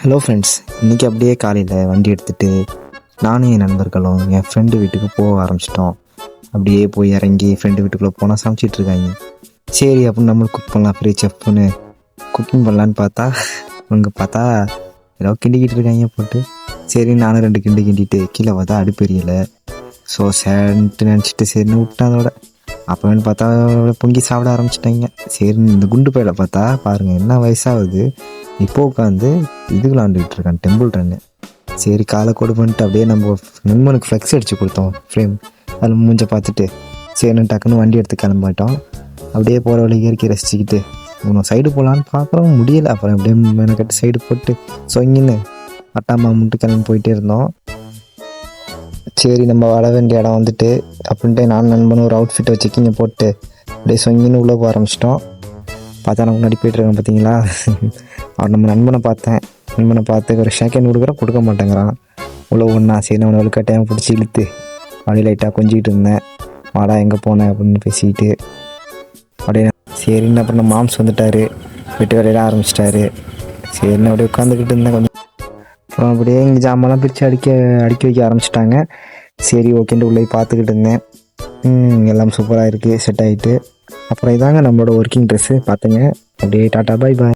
Hello friends, இன்றைக்கி அப்படியே காலையில் வண்டி எடுத்துகிட்டு நானும் என் நண்பர்களும் என் ஃப்ரெண்டு வீட்டுக்கு போக ஆரம்பிச்சிட்டோம். அப்படியே போய் இறங்கி ஃப்ரெண்டு வீட்டுக்குள்ளே போனால் சமைச்சிட்ருக்காங்க. சரி அப்படின்னு நம்மளும் குக் பண்ணலாம், ஃப்ரீ செஃப்னு குக்கிங் பண்ணலான்னு பார்த்தா இவங்க பார்த்தா ஏதோ கிண்டிக்கிட்டு இருக்காங்க போட்டு. சரி நானும் 2 கிண்டு கிண்டிட்டு கீழே பார்த்தா அடுப்பெரியலை. ஸோ சேன்ட்டு நினச்சிட்டு சரின்னு விட்டேன். அதோட அப்போன்னு பார்த்தா பொங்கி சாப்பிட ஆரம்பிச்சிட்டாங்க. சரி இந்த குண்டு பையில பார்த்தா பாருங்கள் என்ன வயசாகுது, இப்போ உட்காந்து இது விளாண்டுக்கிட்டு இருக்கான், டெம்பிள் ரன்னு. சரி காலை கொடு பண்ணிட்டு அப்படியே நம்ம நண்பனுக்கு ஃப்ளெக்ஸ் அடித்து கொடுத்தோம் ஃப்ரேம். அதில் மூஞ்ச பார்த்துட்டு சரின்னு டக்குன்னு வண்டி எடுத்து கிளம்பிட்டோம். அப்படியே போகிற வழி இயற்கை ரசிச்சுக்கிட்டு இன்னும் சைடு போகலான்னு பார்க்குறோம், முடியலை. அப்புறம் அப்படியே மெனக்கட்டு சைடு போட்டு சொங்கின்னு அட்டாமா முட்டு கிளம்பி போயிட்டே இருந்தோம். சரி நம்ம வர வேண்டிய இடம் வந்துட்டு அப்படின்ட்டு நான் நண்பனும் ஒரு அவுட்ஃபிட்டை வச்சுக்கிங்க போட்டு அப்படியே சொங்கின்னு உள்ளே போக ஆரம்பிச்சிட்டோம். பார்த்தா நான் முன்னாடி போய்ட்டுருக்கேன் பார்த்தீங்களா. அவர் நம்ம நண்பனை பார்த்து ஒரு செகண்ட் கொடுக்க மாட்டேங்கிறான். உள்ள ஒன்றா சரி நான் அவனுக்கு டைம் பிடிச்சி இழுத்து அப்படியே லைட்டாக கொஞ்சிக்கிட்டு இருந்தேன். வாடா எங்கே போனேன் அப்படின்னு பேசிக்கிட்டு அப்படியே சரின்னு அப்புறம் நம்ம மாம்ஸ் வந்துட்டார், வீட்டு வேலையில ஆரம்பிச்சிட்டாரு. சரின்னு அப்படியே உட்காந்துக்கிட்டு இருந்தேன் கொஞ்சம். அப்புறம் அப்படியே எங்கள் ஜாமெல்லாம் பிரித்து அடுக்கி வைக்க ஆரம்பிச்சிட்டாங்க. சரி ஓகேன்ட்டு உள்ளே பார்த்துக்கிட்டு இருந்தேன். எல்லாம் சூப்பராக இருக்குது, செட் ஆகிட்டு. அப்புறம் இதாங்க நம்மளோட ஒர்க்கிங் ட்ரெஸ்ஸு பார்த்துங்க. அப்படியே டாட்டா பாய் பாய்.